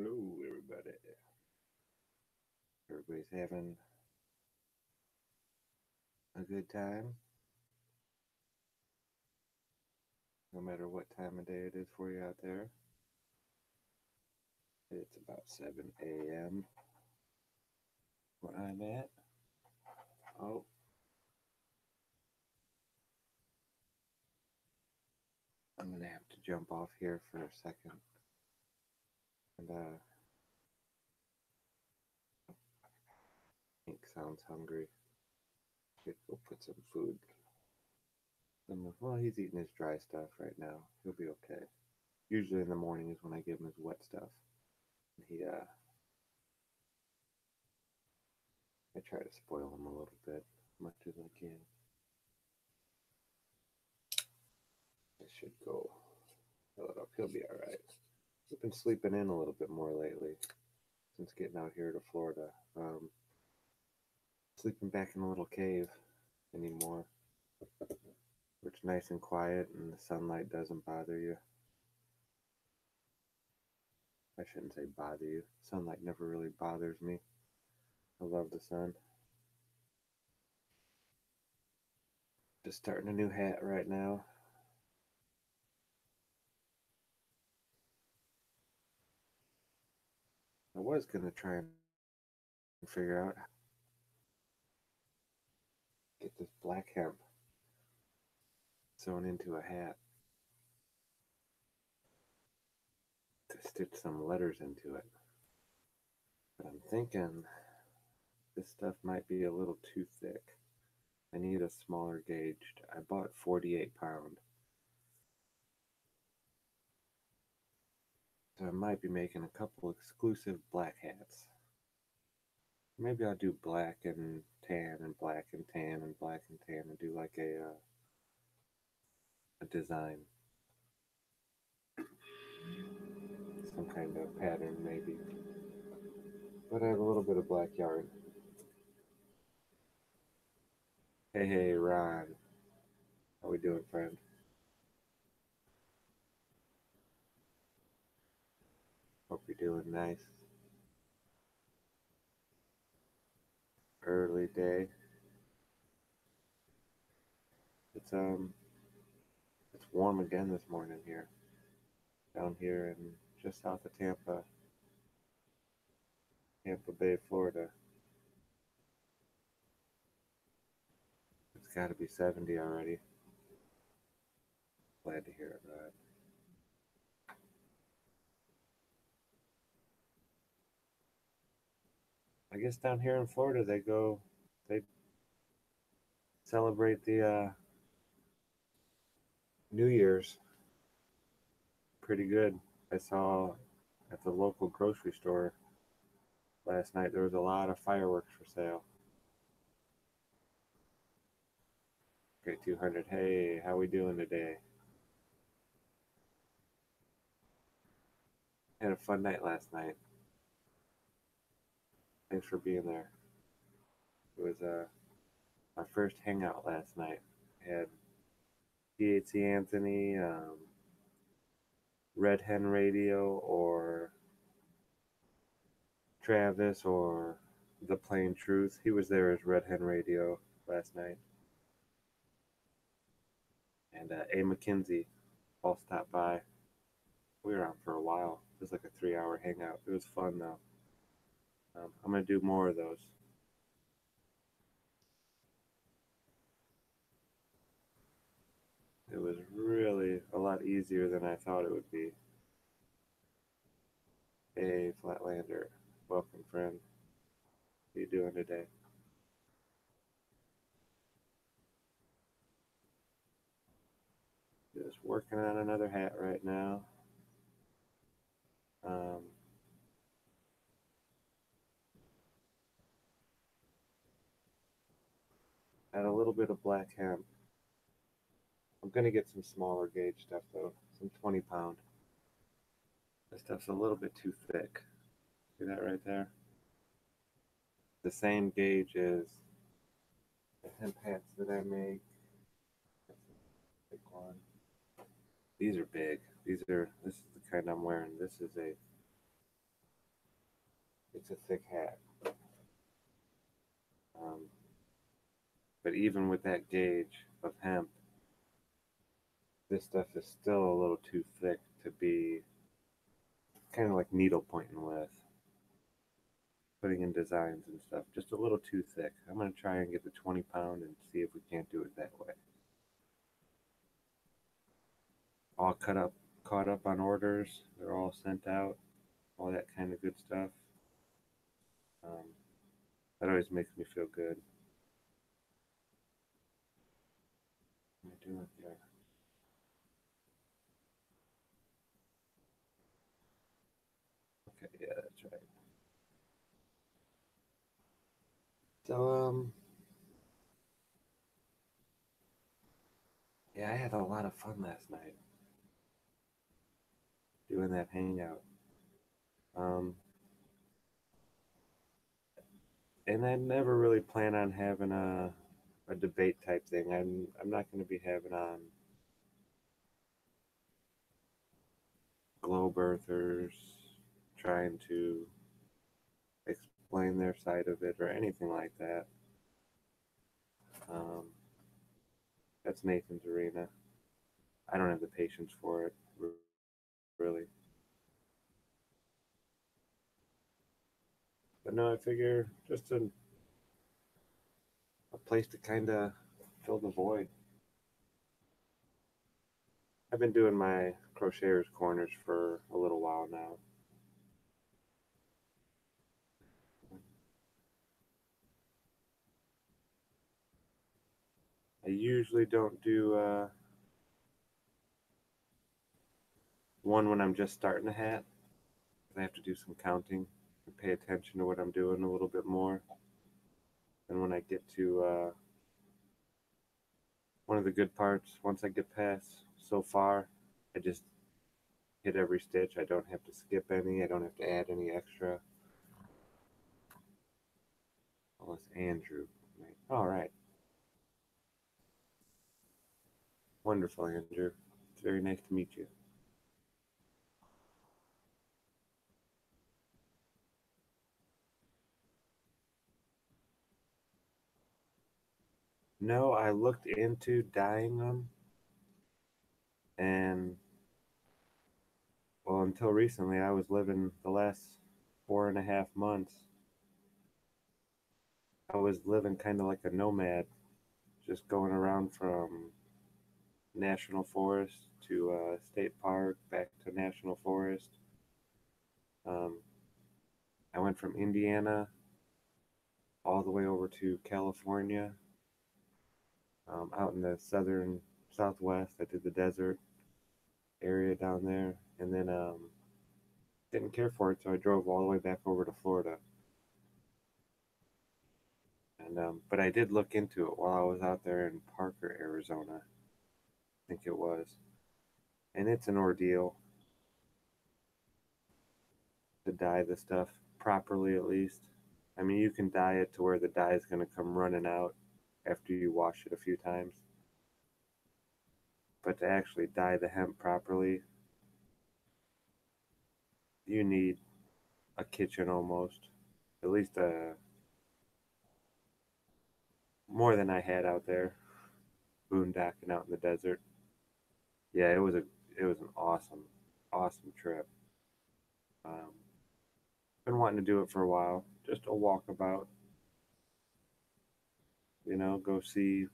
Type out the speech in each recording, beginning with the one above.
Hello, everybody. Everybody's having a good time, no matter what time of day it is for you out there. It's about 7 a.m. where I'm at. Oh, I'm going to have to jump off here for a second. And Hank sounds hungry. Could go put some food. Well, he's eating his dry stuff right now. He'll be okay. Usually in the morning is when I give him his wet stuff. I try to spoil him a little bit, as much as I can. I should go fill it up. He'll be all right. We've been sleeping in a little bit more lately since getting out here to Florida. Sleeping back in a little cave anymore, where it's nice and quiet and the sunlight doesn't bother you. I shouldn't say bother you. Sunlight never really bothers me. I love the sun. Just starting a new hat right now. I was going to try and figure out how to get this black hemp sewn into a hat to stitch some letters into it. But I'm thinking this stuff might be a little too thick. I need a smaller gauge. I bought 48 pound. So I might be making a couple exclusive black hats. Maybe I'll do black and tan and black and tan and black and tan and do like a design. Some kind of pattern maybe. But I have a little bit of black yarn. Hey, Ron. How we doing, friend? Hope you're doing nice. Early day. It's warm again this morning here. Down here in just south of Tampa Bay, Florida. It's got to be 70 already. Glad to hear it, Rod. I guess down here in Florida they celebrate the New Year's pretty good. I saw at the local grocery store last night there was a lot of fireworks for sale. Okay, 200. Hey, how we doing today? Had a fun night last night. Thanks for being there. It was our first hangout last night. Had THC Anthony, Red Hen Radio, or Travis, or The Plain Truth. He was there as Red Hen Radio last night. And A. McKenzie all stopped by. We were on for a while. It was like a 3-hour hangout. It was fun though. I'm gonna do more of those. It was really a lot easier than I thought it would be. Hey, Flatlander. Welcome, friend. How you doing today? Just working on another hat right now. Um, Add a little bit of black hemp. I'm gonna get some smaller gauge stuff though, some 20 pound. This stuff's a little bit too thick. See that right there? The same gauge as the hemp hats that I make. Big one. These are big. This is the kind I'm wearing. This is a It's a thick hat. Um, but even with that gauge of hemp, this stuff is still a little too thick to be kind of like needle pointing with, putting in designs and stuff. Just a little too thick. I'm going to try and get the 20 pound and see if we can't do it that way. All caught up on orders. They're all sent out, all that kind of good stuff. Um, that always makes me feel good. What am I doing here? Okay, yeah, that's right. So, yeah, I had a lot of fun last night doing that hangout. Um, and I never really plan on having a debate type thing. I'm not going to be having on globe earthers trying to explain their side of it or anything like that. Um, that's Nathan's arena. I don't have the patience for it, really. But no, I figure just a place to kind of fill the void. I've been doing my Crocheters Corners for a little while now. I usually don't do one when I'm just starting a hat. I have to do some counting and pay attention to what I'm doing a little bit more. And when I get to one of the good parts, once I get past so far, I just hit every stitch. I don't have to skip any. I don't have to add any extra. Oh, it's Andrew. Right. All right. Wonderful, Andrew. It's very nice to meet you. No, I looked into dyeing them, and well, until recently, I was living the last 4.5 months. I was living kind of like a nomad, just going around from national forest to state park, back to national forest. Um, I went from Indiana all the way over to California, out in the southern southwest. I did the desert area down there, and then didn't care for it, so I drove all the way back over to Florida. And but I did look into it while I was out there in Parker, Arizona. I think it was, and it's an ordeal to dye the stuff properly, at least. I mean, you can dye it to where the dye is going to come running out after you wash it a few times, but to actually dye the hemp properly, you need a kitchen almost, at least more than I had out there boondocking out in the desert. Yeah, it was an awesome trip. Um, been wanting to do it for a while, just a walkabout, go see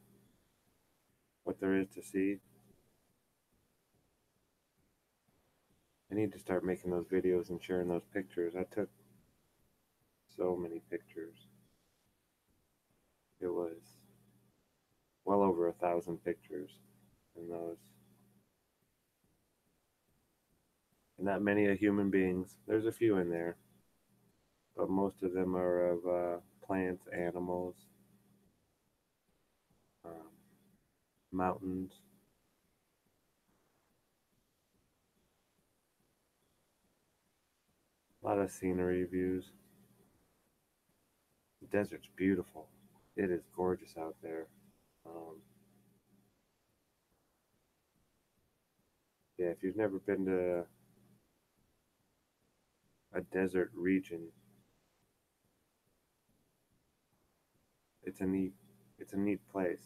what there is to see. I need to start making those videos and sharing those pictures. I took so many pictures. It was well over 1,000 pictures in those. And not many of human beings. There's a few in there, but most of them are of plants, animals, um, mountains. A lot of scenery views. The desert's beautiful. It is gorgeous out there. Um, yeah, if you've never been to a desert region, it's a neat place.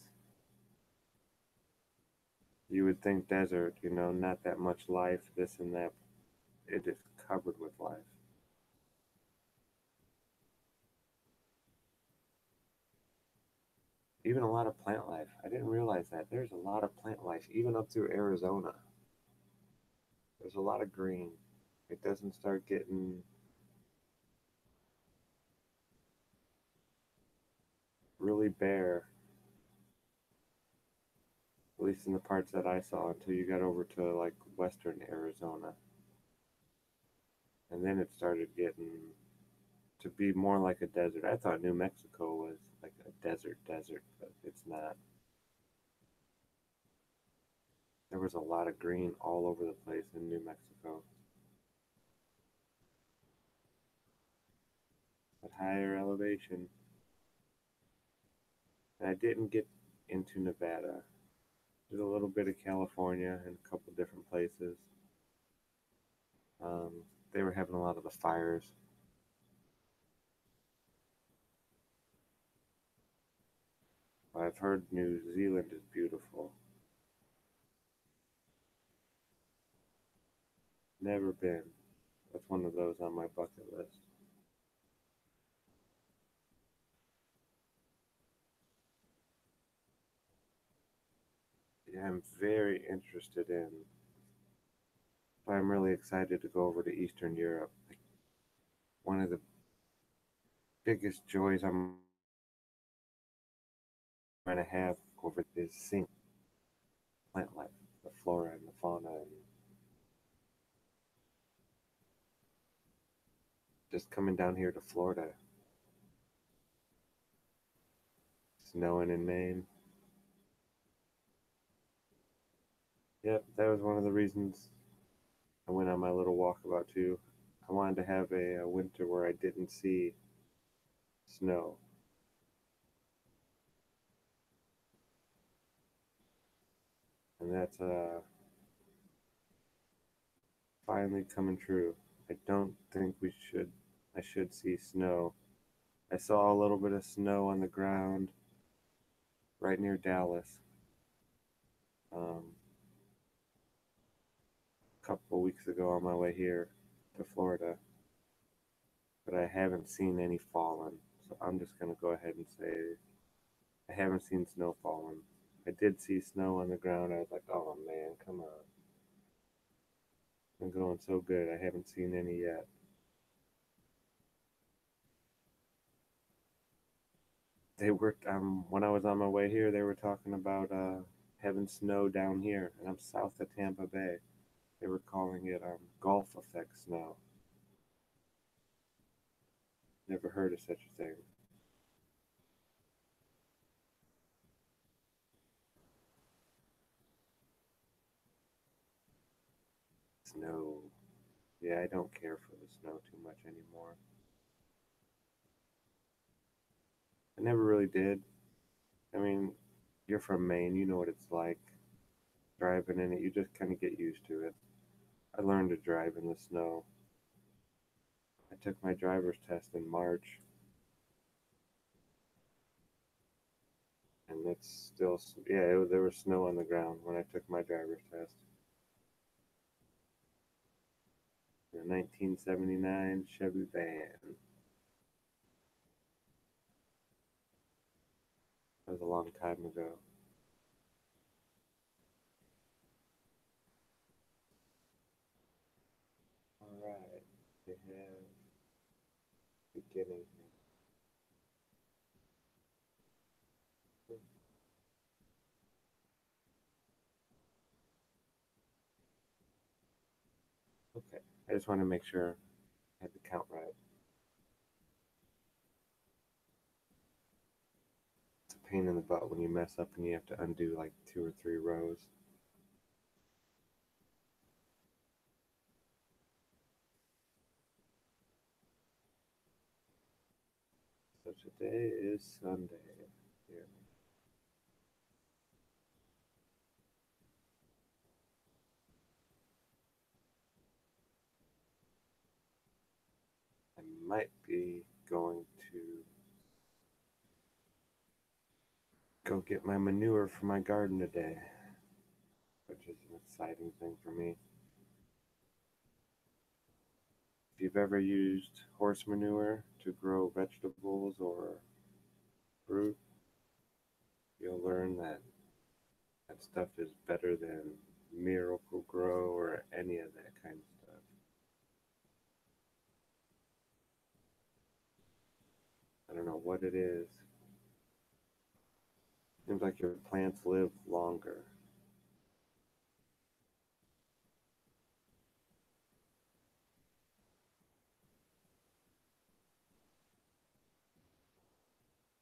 You would think desert, you know, not that much life, this and that. It is covered with life. Even a lot of plant life. I didn't realize that. There's a lot of plant life, even up through Arizona. There's a lot of green. It doesn't start getting really bare, at least in the parts that I saw, until you got over to like western Arizona. And then it started getting to be more like a desert. I thought New Mexico was like a desert, but it's not. There was a lot of green all over the place in New Mexico. At higher elevation. And I didn't get into Nevada. Did a little bit of California and a couple different places. Um, they were having a lot of the fires. I've heard New Zealand is beautiful. Never been. That's one of those on my bucket list. Yeah, I'm very interested in. I'm really excited to go over to Eastern Europe. Like, one of the biggest joys I'm going to have over is seeing plant life, the flora and the fauna, and just coming down here to Florida, snowing in Maine. Yep, that was one of the reasons I went on my little walkabout too. I wanted to have a winter where I didn't see snow, and that's finally coming true. I don't think we should. I should see snow. I saw a little bit of snow on the ground right near Dallas a couple of weeks ago on my way here to Florida, but I haven't seen any falling. So I'm just gonna go ahead and say I haven't seen snow falling. I did see snow on the ground. I was like, oh man, come on. I'm going so good. I haven't seen any yet. They were when I was on my way here. They were talking about having snow down here, and I'm south of Tampa Bay. They were calling it Gulf effect snow. Never heard of such a thing. Snow. Yeah, I don't care for the snow too much anymore. I never really did. I mean, you're from Maine. You know what it's like driving in it. You just kind of get used to it. I learned to drive in the snow. I took my driver's test in March, and it's still, yeah, there was snow on the ground when I took my driver's test. A 1979 Chevy van. That was a long time ago. All right, they have beginning here. Okay, I just want to make sure I had the count right. It's a pain in the butt when you mess up and you have to undo like 2 or 3 rows. So today is Sunday. Here. I might be going to go get my manure for my garden today, which is an exciting thing for me. If you've ever used horse manure to grow vegetables or fruit, you'll learn that that stuff is better than Miracle Grow or any of that kind of stuff. I don't know what it is. Seems like your plants live longer.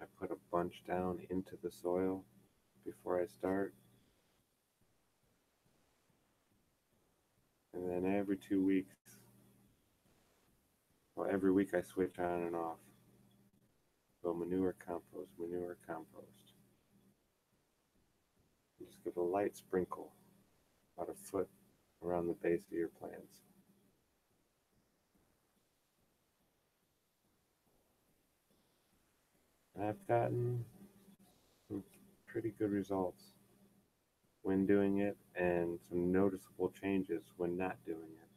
I put a bunch down into the soil before I start, and then every 2 weeks, well, every week I switch on and off. So manure, compost, manure, compost. And just give a light sprinkle, about a foot around the base of your plants. And I've gotten some pretty good results when doing it and some noticeable changes when not doing it.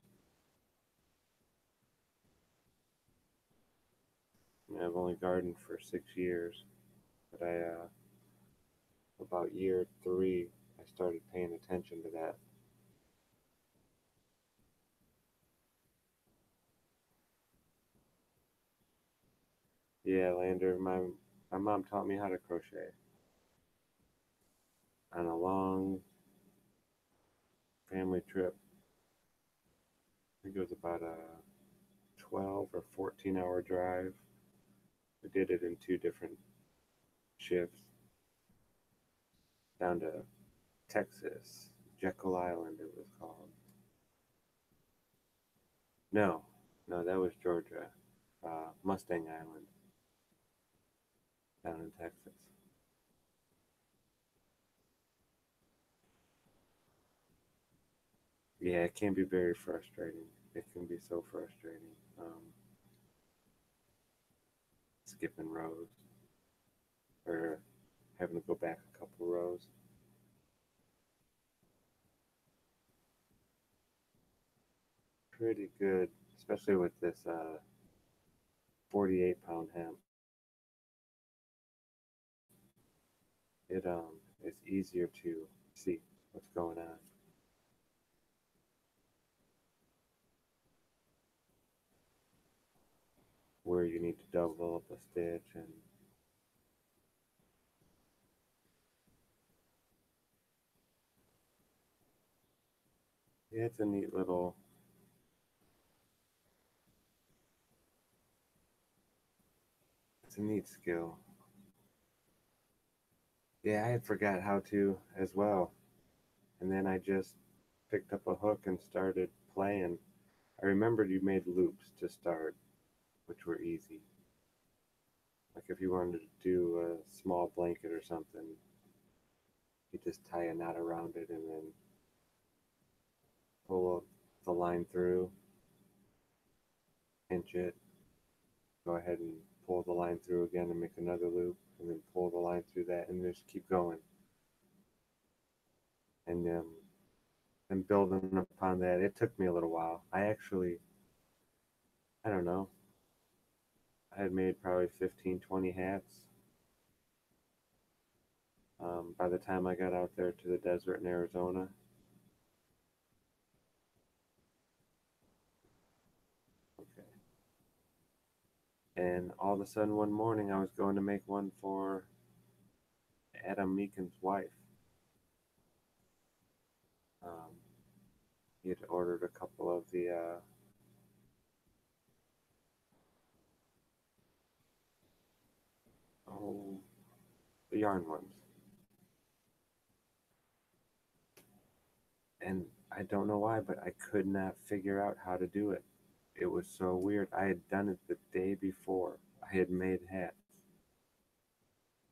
I mean, I've only gardened for 6 years, but about year three, I started paying attention to that. Yeah, Lander, my mom taught me how to crochet on a long family trip. I think it was about a 12 or 14-hour drive. We did it in two different shifts down to Texas, Jekyll Island, it was called. No, no, that was Georgia, Mustang Island, down in Texas. Yeah, it can be very frustrating. It can be so frustrating. Skipping rows or having to go back a couple rows. Pretty good, especially with this 48-pound hemp. It's easier to see what's going on. Where you need to double up a stitch and yeah, it's a neat skill. Yeah, I had forgot how to as well. And then I just picked up a hook and started playing. I remembered you made loops to start, which were easy. Like if you wanted to do a small blanket or something, you just tie a knot around it and then pull the line through, pinch it, go ahead and pull the line through again and make another loop, and then pull the line through that, and just keep going. And building upon that, it took me a little while. I don't know, I had made probably 15, 20 hats by the time I got out there to the desert in Arizona. Okay. And all of a sudden, one morning, I was going to make one for Adam Meekin's wife. Um, he had ordered a couple of oh, the yarn ones. And I don't know why, but I could not figure out how to do it. It was so weird. I had done it the day before. I had made hats.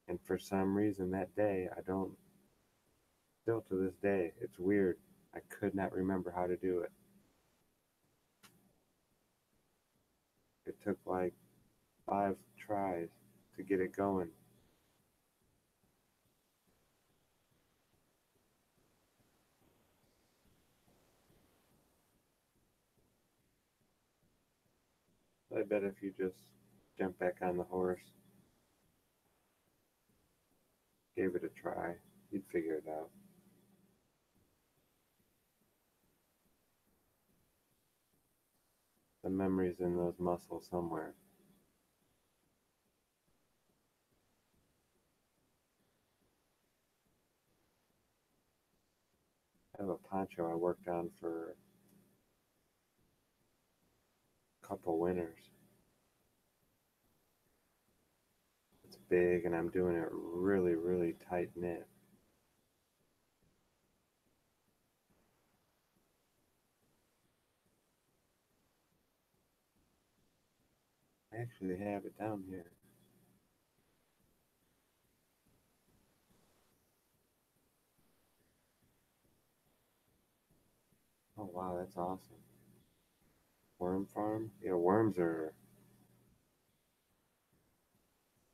And for some reason that day, I don't, still to this day, it's weird. I could not remember how to do it. It took like 5 tries to get it going. I bet if you just jumped back on the horse, gave it a try, you'd figure it out. The memory's in those muscles somewhere. I have a poncho I worked on for a couple winters. It's big and I'm doing it really, really tight knit. I actually have it down here. Oh wow, that's awesome. Worm farm? Yeah, worms are,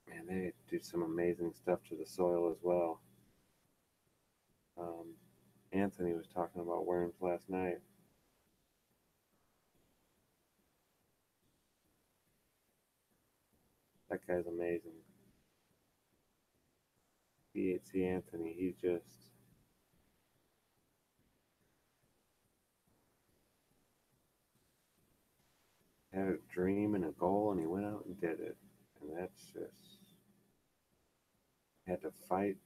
man, they do some amazing stuff to the soil as well. Um, Anthony was talking about worms last night. That guy's amazing. BHC Anthony, he just had a dream and a goal and he went out and did it. And that's just, had to fight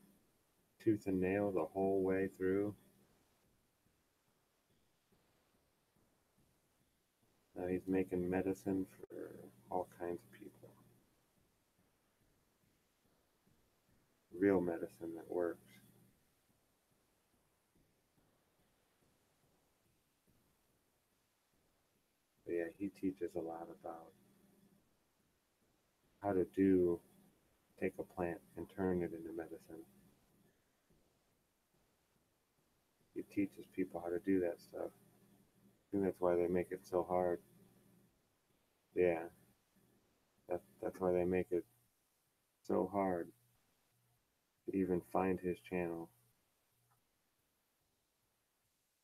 tooth and nail the whole way through. Now he's making medicine for all kinds of people. Real medicine that works. But yeah, he teaches a lot about how to take a plant and turn it into medicine. He teaches people how to do that stuff. I think that's why they make it so hard. Yeah, that's why they make it so hard to even find his channel.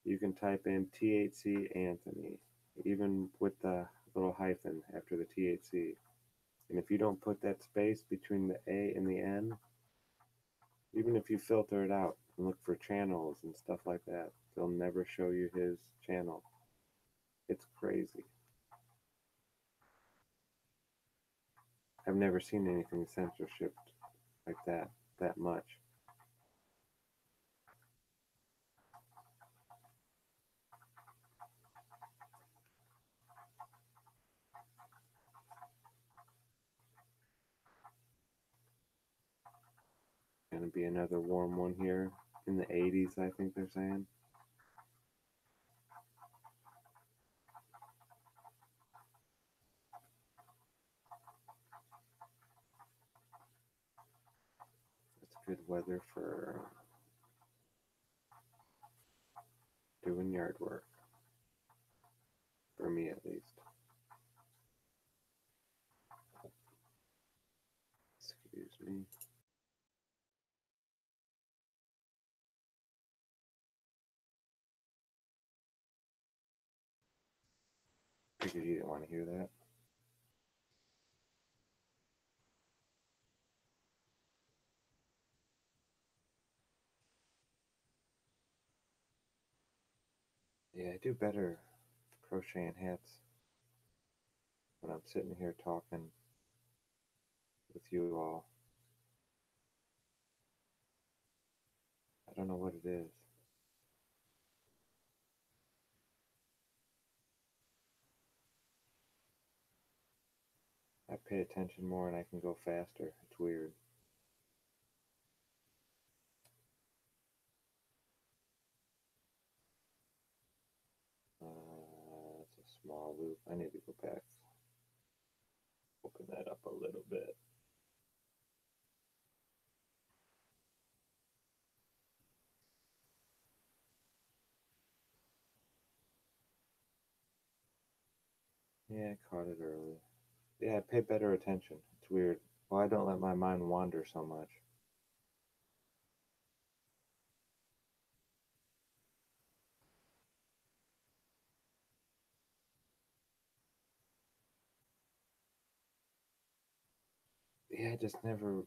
You can type in THC Anthony, even with the little hyphen after the THC. And if you don't put that space between the A and the N, even if you filter it out and look for channels and stuff like that, they'll never show you his channel. It's crazy. I've never seen anything censorship like that much. Gonna be another warm one here in the 80s, I think they're saying. It's good weather for doing yard work, for me at least. Excuse me. Figured you didn't want to hear that. Yeah, I do better crocheting hats when I'm sitting here talking with you all. I don't know what it is. I pay attention more and I can go faster. It's weird. It's a small loop. I need to go back. Open that up a little bit. Yeah, I caught it early. Yeah, I pay better attention. It's weird. Well, I don't let my mind wander so much. yeah, I just never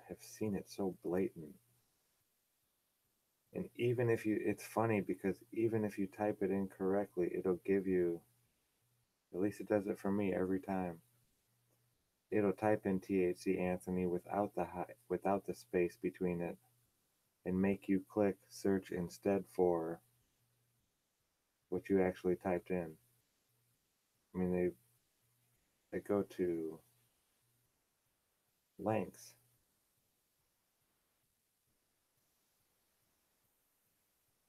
have seen it so blatant. And even if you, it's funny because even if you type it incorrectly, it'll give you, at least it does it for me every time. It'll type in THC Anthony without the space between it and make you click search instead for what you actually typed in. I mean, they go to lengths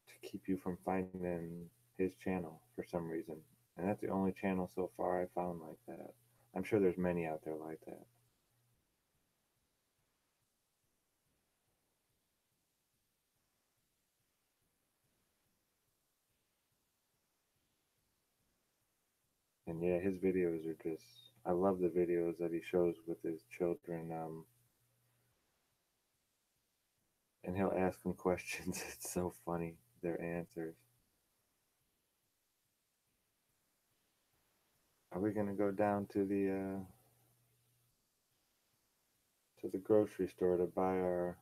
to keep you from finding his channel for some reason. And that's the only channel so far I found like that. I'm sure there's many out there like that. And yeah, his videos are just, I love the videos that he shows with his children. And he'll ask them questions. It's so funny, their answers. Are we gonna go down to the grocery store to buy our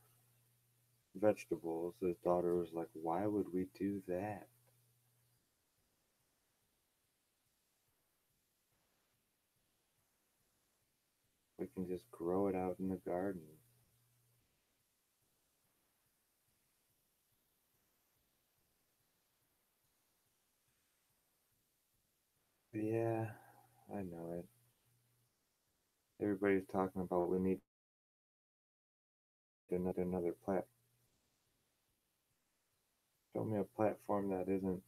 vegetables? His daughter was like, "Why would we do that? We can just grow it out in the garden." Yeah, I know it. Everybody's talking about we need another plat. Show me a platform that isn't,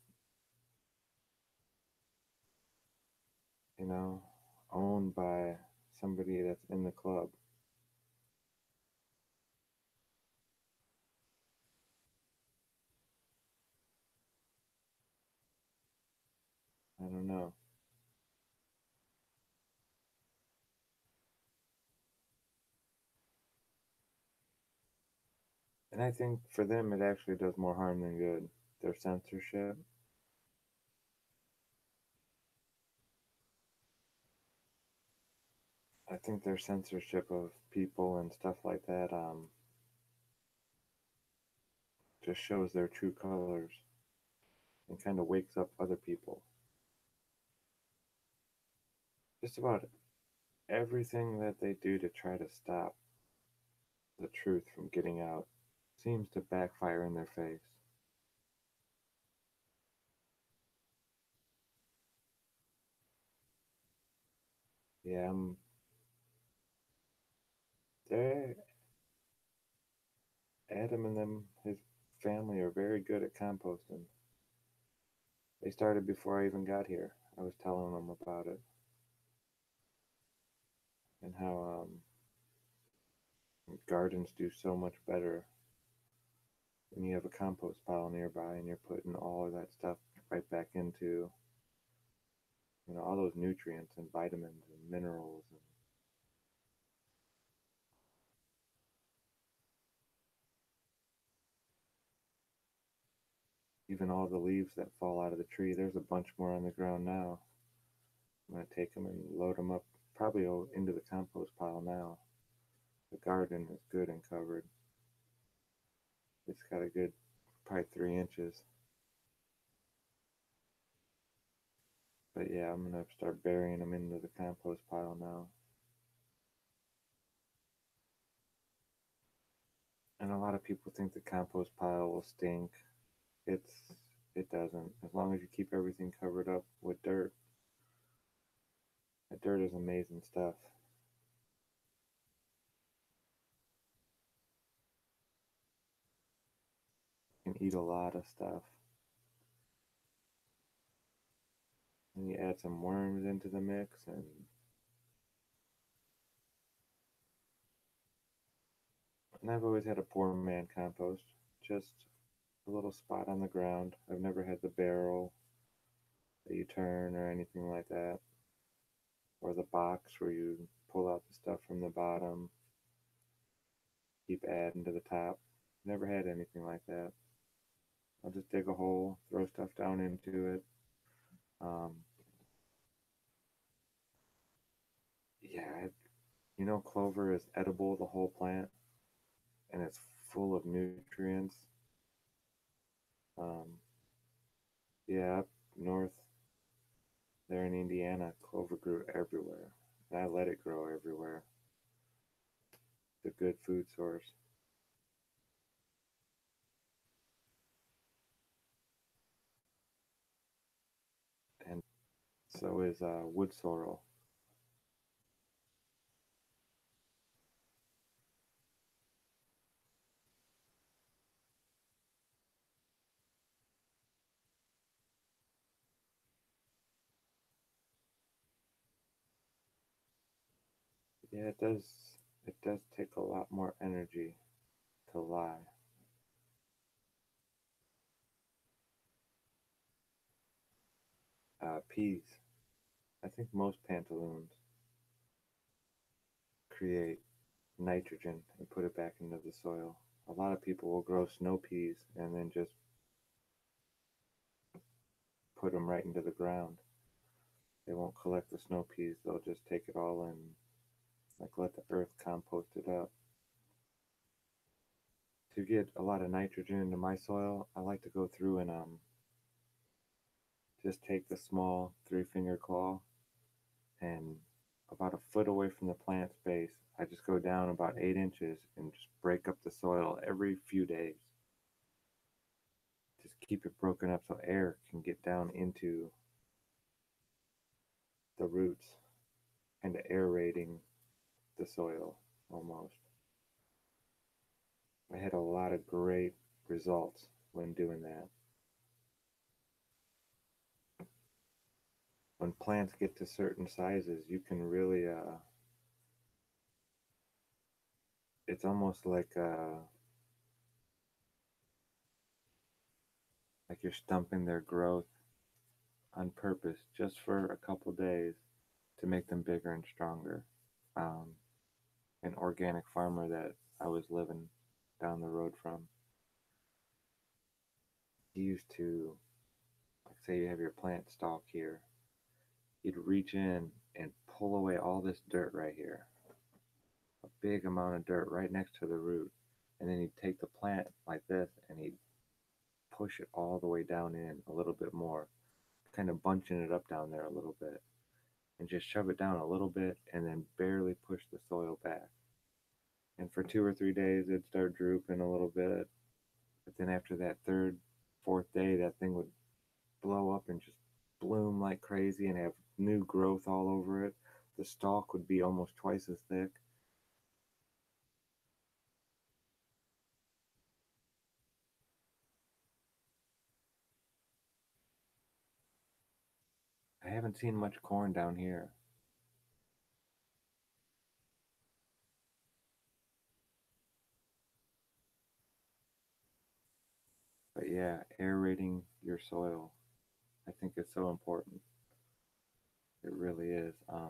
you know, owned by somebody that's in the club. I don't know. And I think for them, it actually does more harm than good. Their censorship. I think their censorship of people and stuff like that just shows their true colors and kind of wakes up other people. Just about everything that they do to try to stop the truth from getting out seems to backfire in their face. Yeah, they Adam and them, his family are very good at composting. They started before I even got here. I was telling them about it and how gardens do so much better when you have a compost pile nearby and you're putting all of that stuff right back into, all those nutrients and vitamins and minerals and even all the leaves that fall out of the tree. There's a bunch more on the ground now. I'm going to take them and load them up probably into the compost pile now. The garden is good and covered. It's got a good probably 3 inches. But yeah, I'm going to start burying them into the compost pile now. And a lot of people think the compost pile will stink. It's it doesn't. As long as you keep everything covered up with dirt. That dirt is amazing stuff. You can eat a lot of stuff. And you add some worms into the mix and I've always had a poor man compost. Just a little spot on the ground. I've never had the barrel that you turn or anything like that. Or the box where you pull out the stuff from the bottom, keep adding to the top. Never had anything like that. I'll just dig a hole, throw stuff down into it. Um, yeah, You know, clover is edible, the whole plant, and it's full of nutrients. Um, yeah, up north there in Indiana, clover grew everywhere. And I let it grow everywhere. It's a good food source. And so is wood sorrel. Yeah, it does. It does take a lot more energy to lie. Peas. I think most pantaloons create nitrogen and put it back into the soil. A lot of people will grow snow peas and then just put them right into the ground. They won't collect the snow peas. They'll just take it all and like let the earth compost it up. To get a lot of nitrogen into my soil, I like to go through and just take the small 3 finger claw and about a foot away from the plant's base, I just go down about 8 inches and just break up the soil every few days. Just keep it broken up so air can get down into the roots, kind of aerating the soil almost. I had a lot of great results when doing that. When plants get to certain sizes, you can really, it's almost like you're stumping their growth on purpose just for a couple days to make them bigger and stronger. Um, an organic farmer that I was living down the road from, he used to, like, say you have your plant stalk here, he'd reach in and pull away all this dirt right here, a big amount of dirt right next to the root. And then he'd take the plant like this and he'd push it all the way down in a little bit more, kind of bunching it up down there a little bit, and just shove it down a little bit and then barely push the soil back. And for 2 or 3 days, it'd start drooping a little bit. But then after that third, fourth day, that thing would blow up and just bloom like crazy and have new growth all over it. The stalk would be almost twice as thick. I haven't seen much corn down here. But yeah, aerating your soil, I think it's so important. It really is. I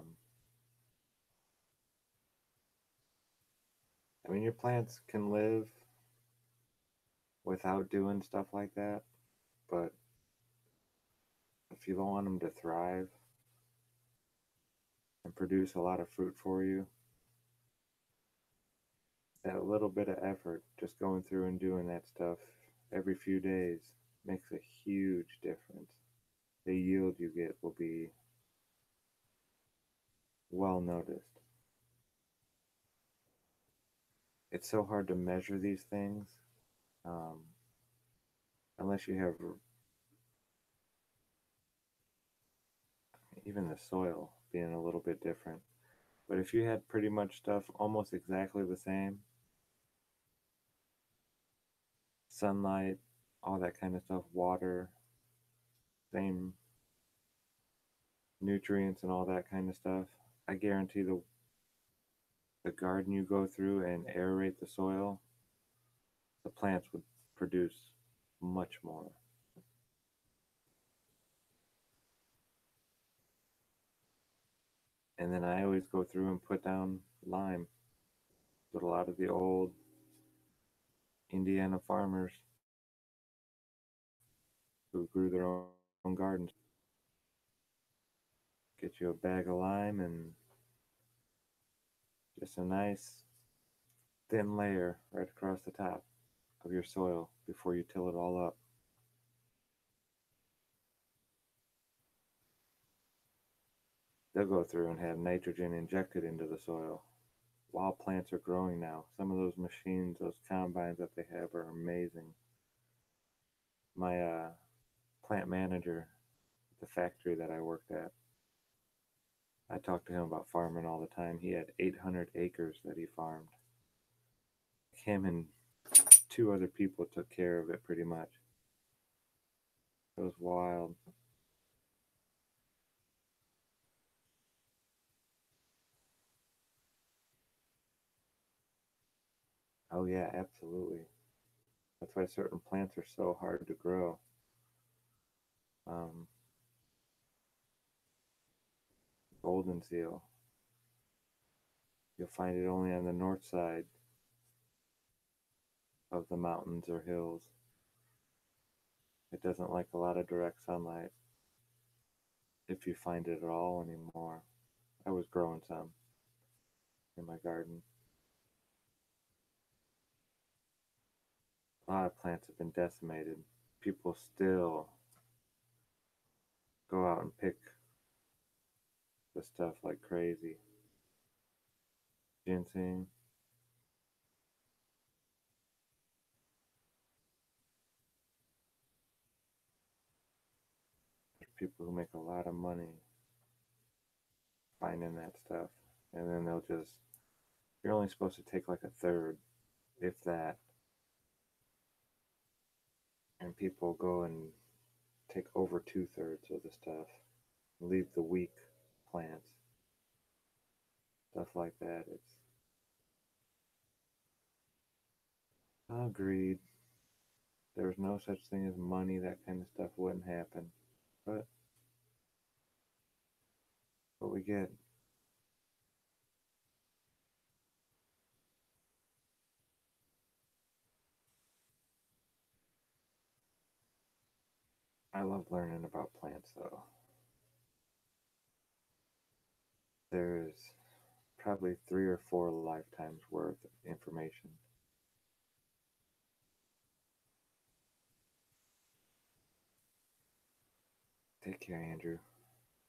mean, your plants can live without doing stuff like that, but if you don't want them to thrive and produce a lot of fruit for you, that little bit of effort, just going through and doing that stuff every few days, makes a huge difference. The yield you get will be well noticed. It's so hard to measure these things um, unless you have even the soil being a little bit different. But if you had pretty much stuff almost exactly the same, sunlight, all that kind of stuff, water, same nutrients and all that kind of stuff, I guarantee the garden you go through and aerate the soil, the plants would produce much more. And then I always go through and put down lime. But a lot of the old Indiana farmers who grew their own gardens get you a bag of lime and Just a nice thin layer right across the top of your soil before you till it all up. They'll go through and have nitrogen injected into the soil while plants are growing now. Some of those machines, those combines that they have are amazing. My plant manager at the factory that I worked at, I talked to him about farming all the time. He had 800 acres that he farmed. Him and two other people took care of it pretty much. It was wild. Oh, yeah, absolutely. That's why certain plants are so hard to grow. Um, golden seal, you'll find it only on the north side of the mountains or hills. It doesn't like a lot of direct sunlight, if you find it at all anymore. I was growing some in my garden. A lot of plants have been decimated. People still go out and pick the stuff like crazy. Ginseng, there's people who make a lot of money finding that stuff. And then they'll just, you're only supposed to take like a third, if that. And people go and take over 2/3 of the stuff, leave the weak plants, stuff like that. It's greed. There's no such thing as money. That kind of stuff wouldn't happen. But what we get. I love learning about plants though. There's probably 3 or 4 lifetimes worth of information. Take care, Andrew.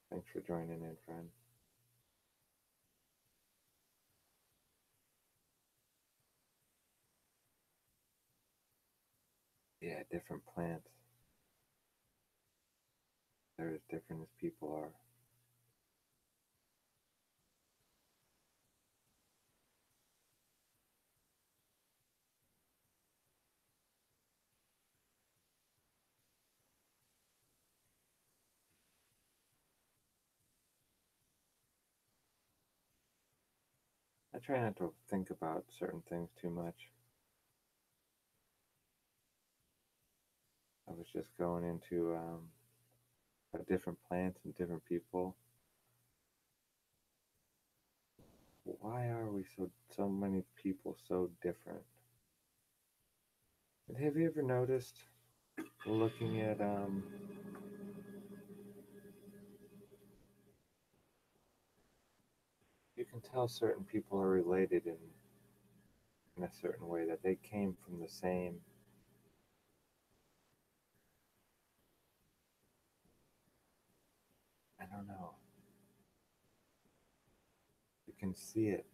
Thanks for joining in, friend. Yeah, different plants. They're as different as people are. I try not to think about certain things too much. I was just going into different plants and different people. Why are we so many people so different? And have you ever noticed looking at you can tell certain people are related in a certain way that they came from the same. I don't know. You can see it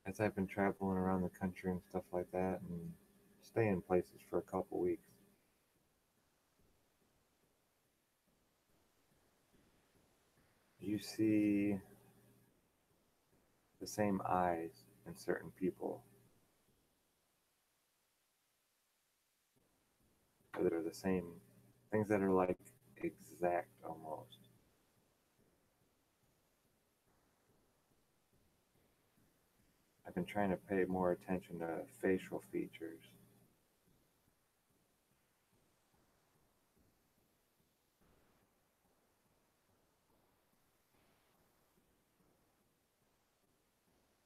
as I've been traveling around the country and stuff like that, and staying places for a couple weeks. You see the same eyes in certain people, or they're the same things that are like exact almost. I've been trying to pay more attention to facial features.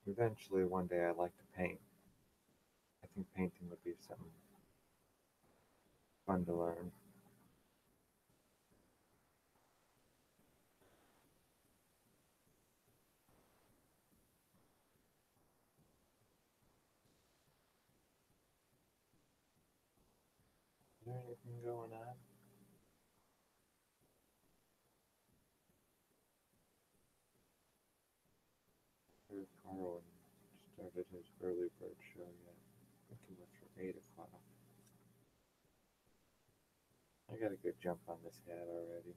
Eventually, one day, I'd like to paint. I think painting would be something fun to learn. anything going on? Here's Carl started his early bird show yet. I think it was for 8 o'clock. I got a good jump on this hat already.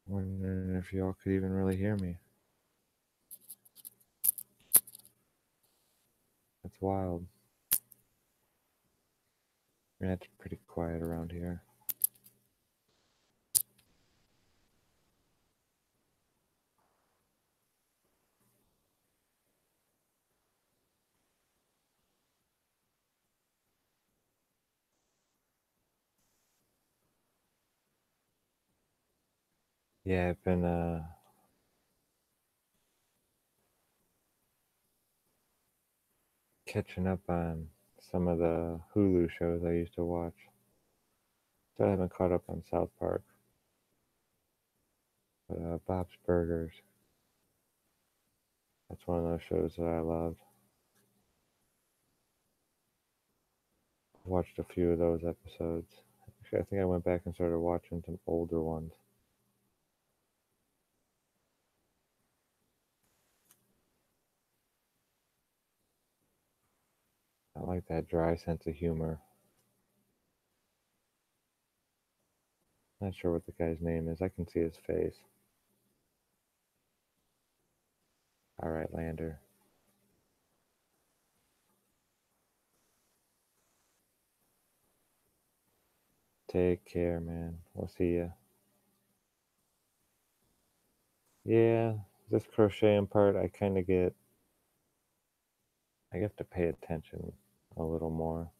Wondering if y'all could even really hear me. That's wild. Yeah, it's pretty quiet around here. Yeah, I've been catching up on some of the Hulu shows I used to watch. Still haven't caught up on South Park. But Bob's Burgers. That's one of those shows that I loved. Watched a few of those episodes. Actually, I think I went back and started watching some older ones. I like that dry sense of humor. Not sure what the guy's name is. I can see his face. All right, Lander. Take care, man. We'll see ya. Yeah, this crocheting part, I have to pay attention a little more.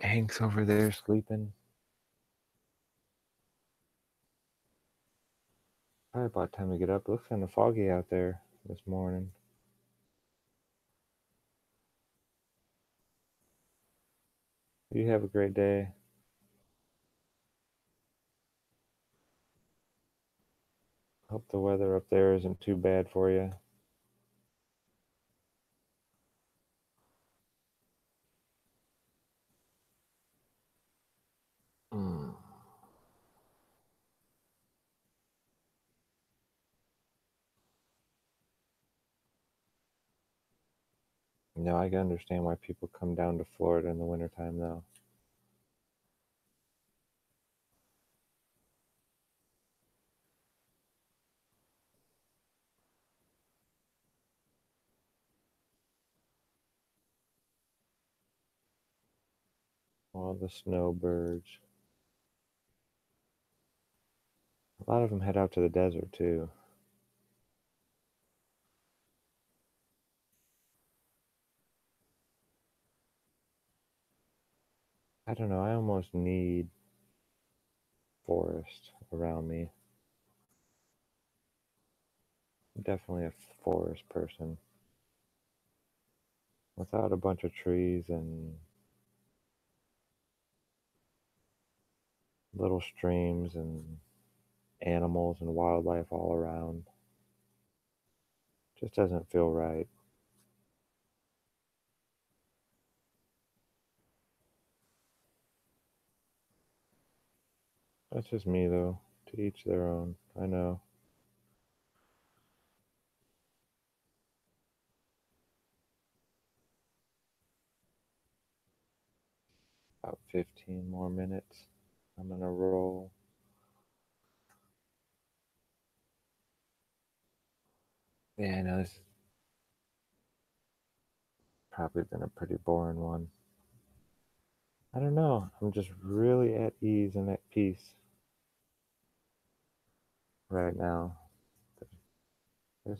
Hank's over there sleeping. Probably about time to get up. It looks kind of foggy out there this morning. You have a great day. Hope the weather up there isn't too bad for you. Mm. No, I can understand why people come down to Florida in the wintertime, though. All the snowbirds. A lot of them head out to the desert, too. I don't know, I almost need forest around me. I'm definitely a forest person. Without a bunch of trees and little streams and animals and wildlife all around, just doesn't feel right. That's just me, though. To each their own. I know. About 15 more minutes. I'm gonna roll. Yeah, I know this has probably been a pretty boring one. I don't know. I'm just really at ease and at peace right now. There's,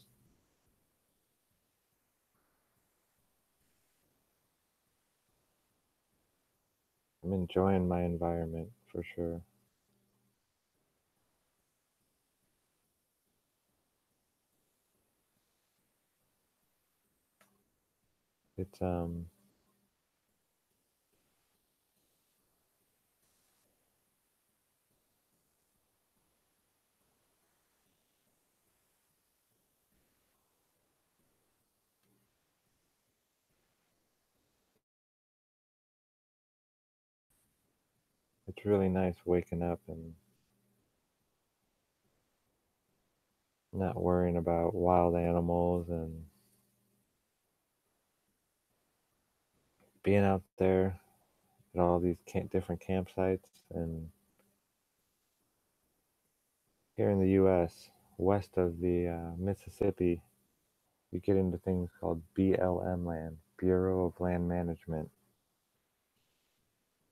I'm enjoying my environment for sure. it's really nice waking up and not worrying about wild animals and being out there at all these different campsites. And here in the U.S., west of the Mississippi, you get into things called BLM land, Bureau of Land Management.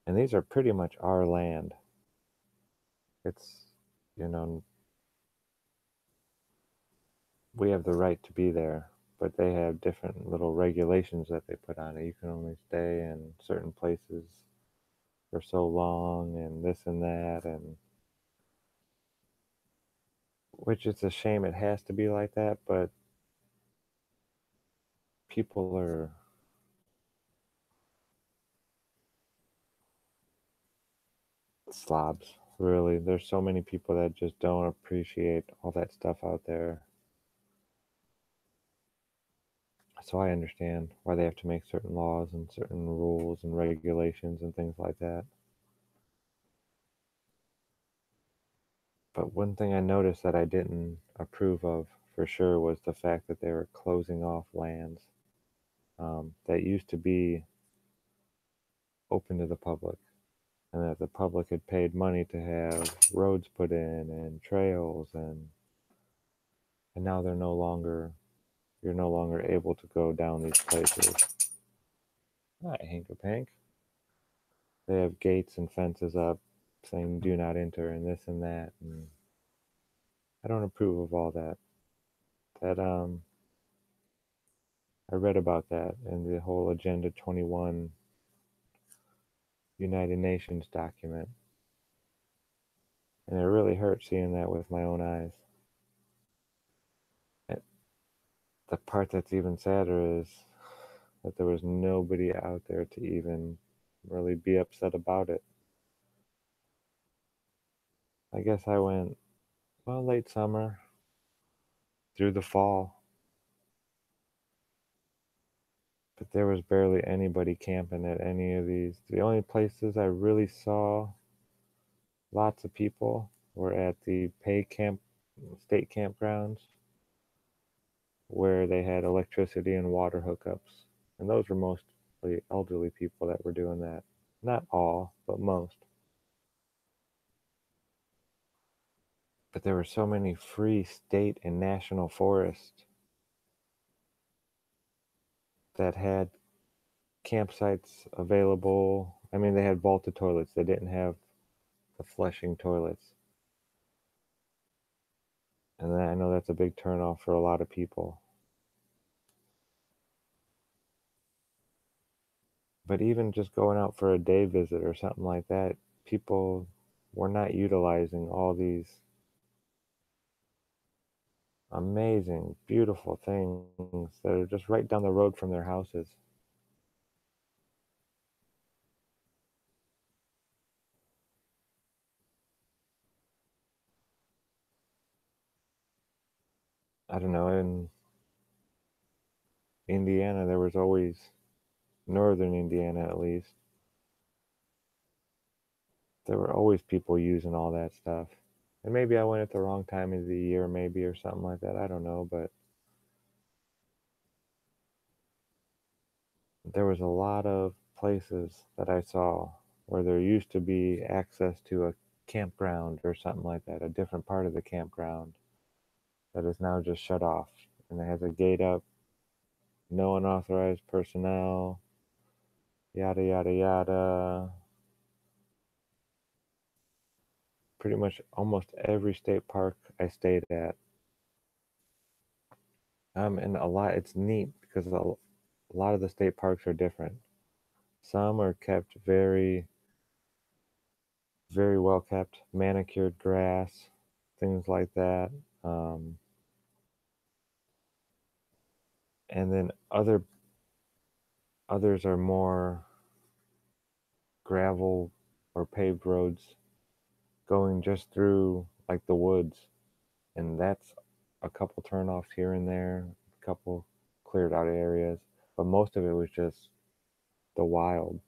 And these are pretty much our land. It's, you know, we have the right to be there, but they have different little regulations that they put on it. You can only stay in certain places for so long and this and that, and which it's a shame it has to be like that, but people are slobs, really. There's so many people that just don't appreciate all that stuff out there. So I understand why they have to make certain laws and certain rules and regulations and things like that. But one thing I noticed that I didn't approve of for sure was the fact that they were closing off lands that used to be open to the public, and that the public had paid money to have roads put in and trails, and now you're no longer able to go down these places. Hi, Hank of Hank. They have gates and fences up saying do not enter and this and that, and I don't approve of all that. That I read about that in the whole Agenda 21 United Nations document, and it really hurt seeing that with my own eyes. And the part that's even sadder is that there was nobody out there to even really be upset about it. I guess I went, well, late summer through the fall, but there was barely anybody camping at any of these. The only places I really saw lots of people were at the state campgrounds, where they had electricity and water hookups. And those were mostly elderly people that were doing that. Not all, but most. But there were so many free state and national forests that had campsites available. I mean, they had vaulted toilets. They didn't have the flushing toilets. And I know that's a big turnoff for a lot of people. But even just going out for a day visit or something like that, people were not utilizing all these amazing, beautiful things that are just right down the road from their houses. I don't know, in Indiana, there was always, northern Indiana at least, there were always people using all that stuff. And maybe I went at the wrong time of the year, maybe, or something like that. I don't know, but there was a lot of places that I saw where there used to be access to a campground or something like that, a different part of the campground that is now just shut off. And it has a gate up, no unauthorized personnel, yada, yada, yada. Pretty much almost every state park I stayed at. And it's neat because a lot of the state parks are different. Some are kept very, very well kept, manicured grass, things like that. Um, and then Others are more gravel or paved roads going just through like the woods, and that's a couple turnoffs here and there, a couple cleared out areas, but most of it was just the wild.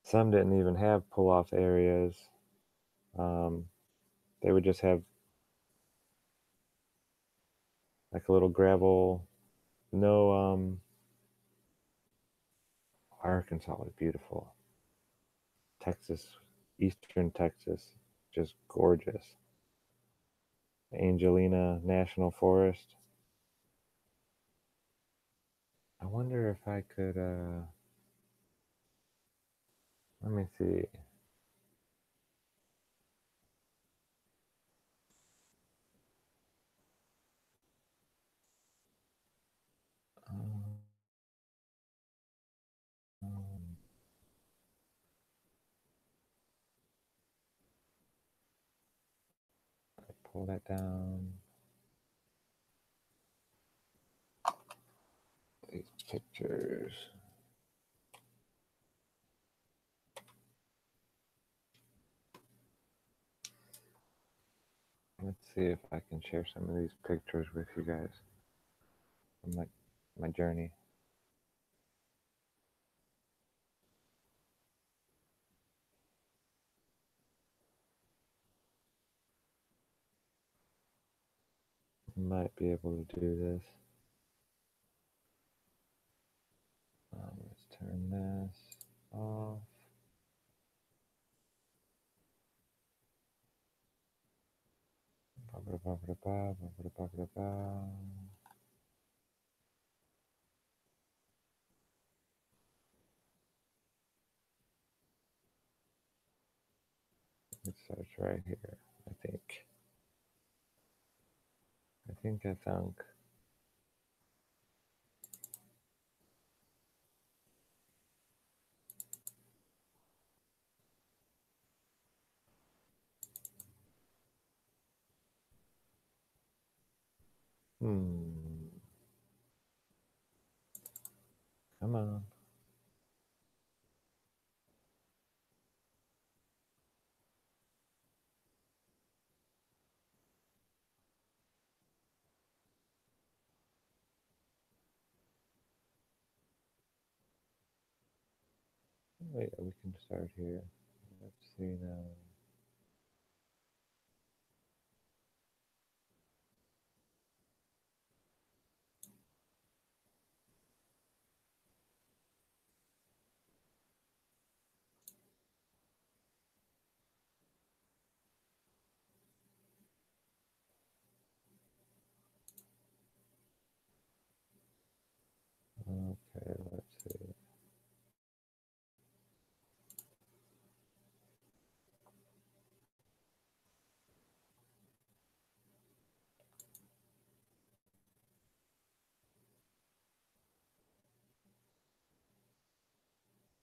Some didn't even have pull off areas. Um, they would just have like a little gravel. No, Arkansas was beautiful. Texas, eastern Texas, just gorgeous. Angelina National Forest. I wonder if I could, let me see. Um, pull that down. These pictures. Let's see if I can share some of these pictures with you guys from my journey. Might be able to do this. Let's turn this off. It starts right here, I think. I found. Come on. Wait, we can start here. Let's see now. Okay, let's see.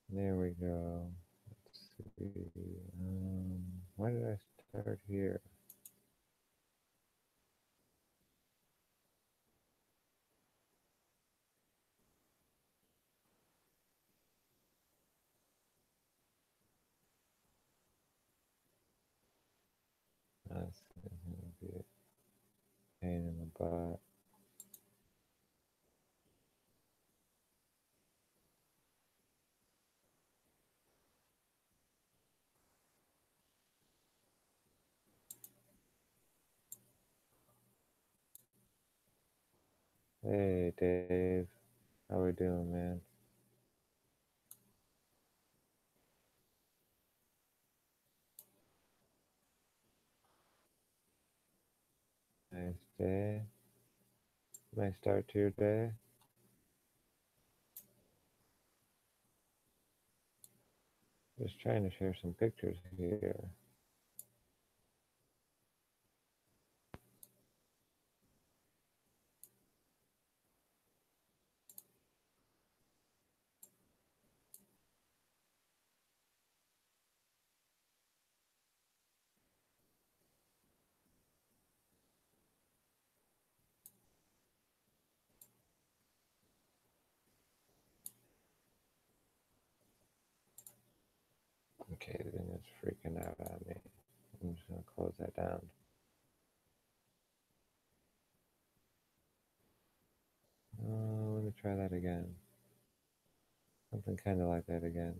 There we go. Let's see. Why did I start here? That's gonna be a pain in the butt. Hey, Dave. How we doing, man? Nice day. Nice start to your day. Just trying to share some pictures here. Okay, the thing is freaking out on me. I'm just going to close that down. Let me try that again. Something kind of like that again.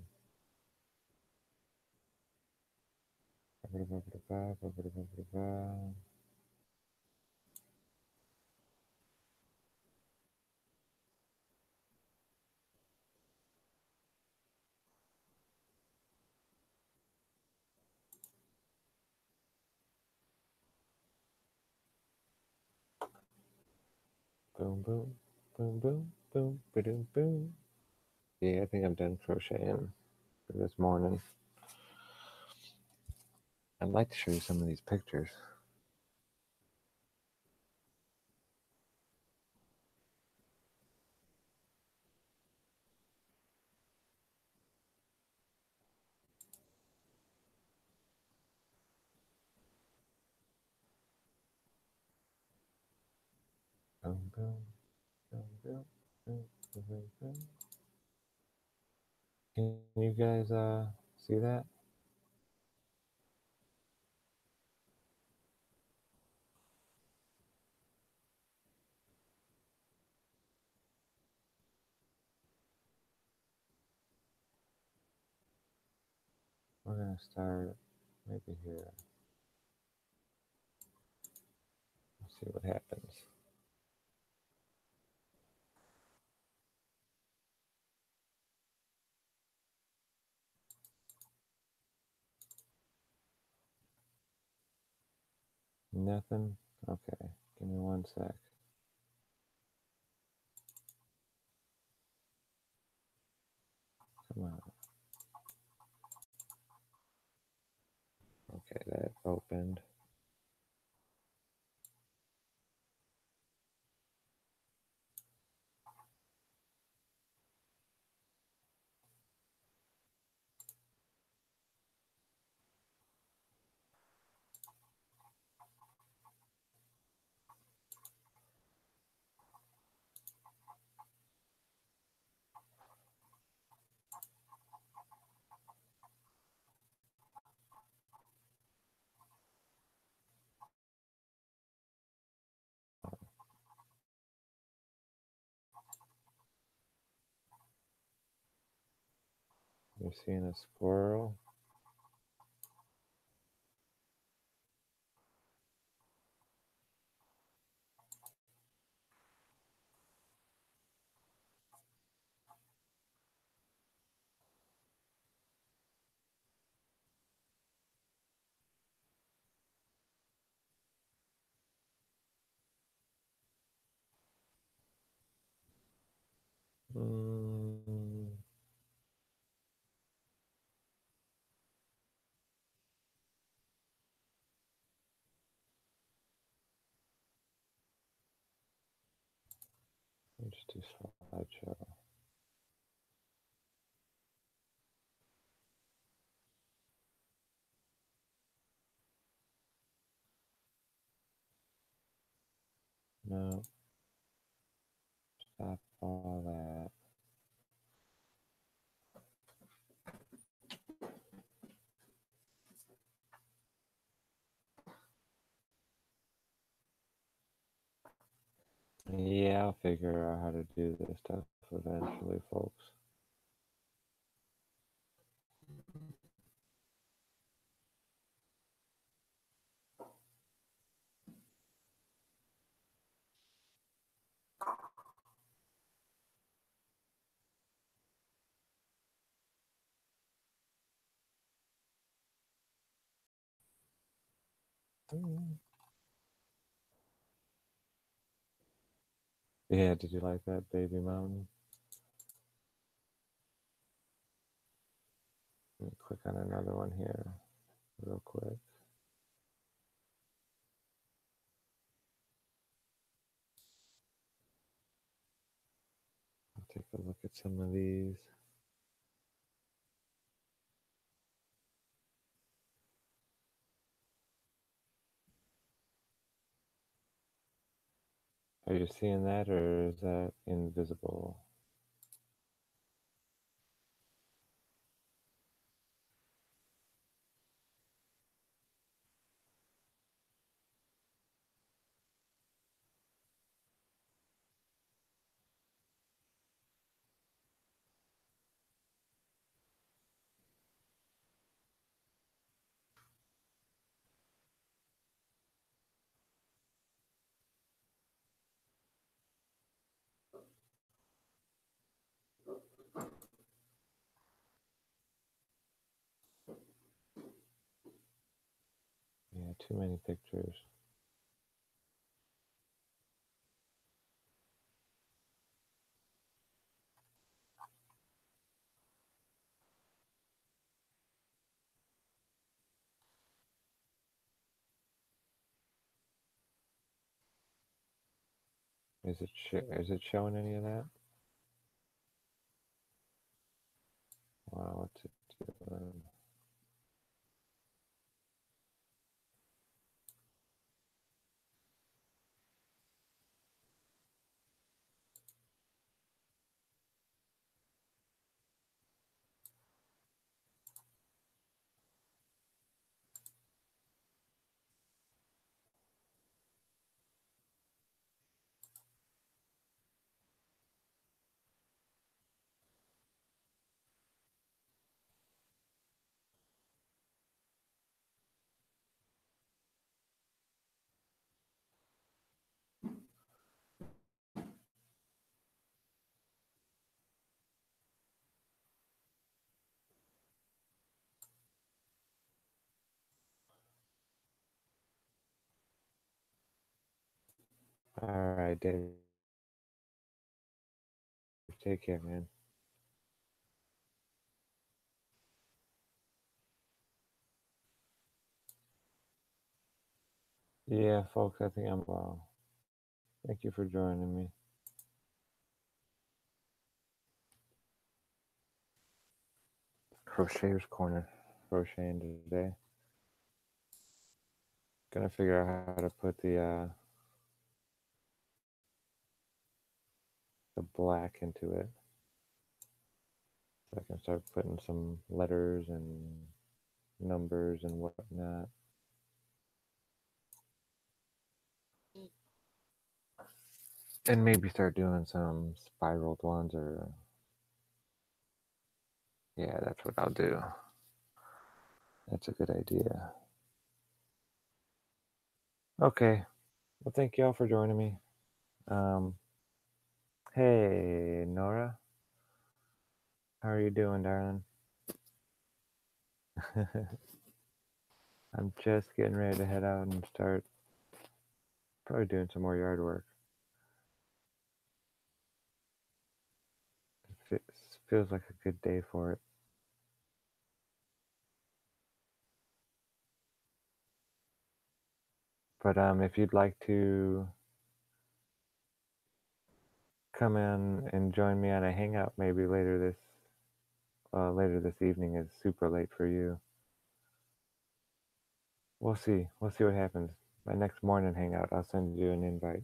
Boom, boom, boom, boom, boom, boom, boom. Yeah, I think I'm done crocheting for this morning. I'd like to show you some of these pictures. Boom, boom, boom, boom, boom, boom, boom, boom. Can you guys see that? We're gonna start maybe here. Let's see what happens. Nothing? Okay, give me 1 sec. Come on. Okay, that opened. You're seeing a squirrel? Mm, let me just do slideshow. No, stop all that. Yeah, I'll figure out how to do this stuff eventually, folks. Yeah, did you like that baby mountain? Let me click on another one here real quick. I'll take a look at some of these. Are you seeing that, or is that invisible? too many pictures. Is it showing any of that? Wow, what's it doing? All right, Dave. Take care, man. Yeah, folks, I think I'm well. Thank you for joining me. Crocheters Corner. Crocheting today. Gonna figure out how to put the black into it. So I can start putting some letters and numbers and whatnot. And maybe start doing some spiraled ones, or yeah, that's what I'll do. That's a good idea. Okay. Well, thank y'all for joining me. Hey, Nora. How are you doing, darling? I'm just getting ready to head out and start probably doing some more yard work. It feels like a good day for it. But if you'd like to come in and join me on a hangout maybe later this evening is super late for you. We'll see. We'll see what happens. My next morning hangout, I'll send you an invite.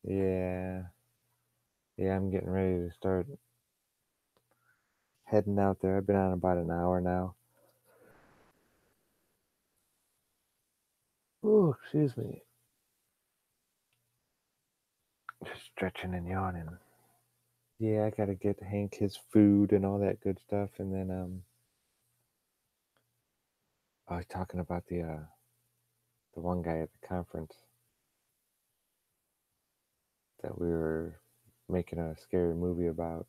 Yeah. Yeah, I'm getting ready to start heading out there. I've been on about an hour now. Oh, excuse me. Just stretching and yawning. Yeah, I gotta get Hank his food and all that good stuff, and then I was talking about the one guy at the conference that we were making a scary movie about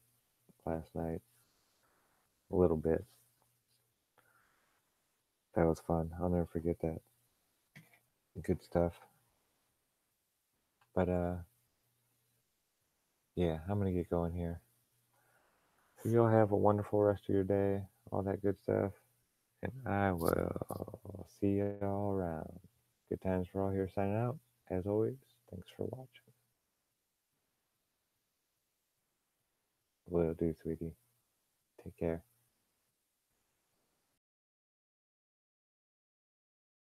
last night. A little bit. That was fun. I'll never forget that. Good stuff. But yeah, I'm gonna get going here. So you'll have a wonderful rest of your day, all that good stuff, and I will see you all around. Good times for all here signing out. As always, thanks for watching. Will do, sweetie. Take care.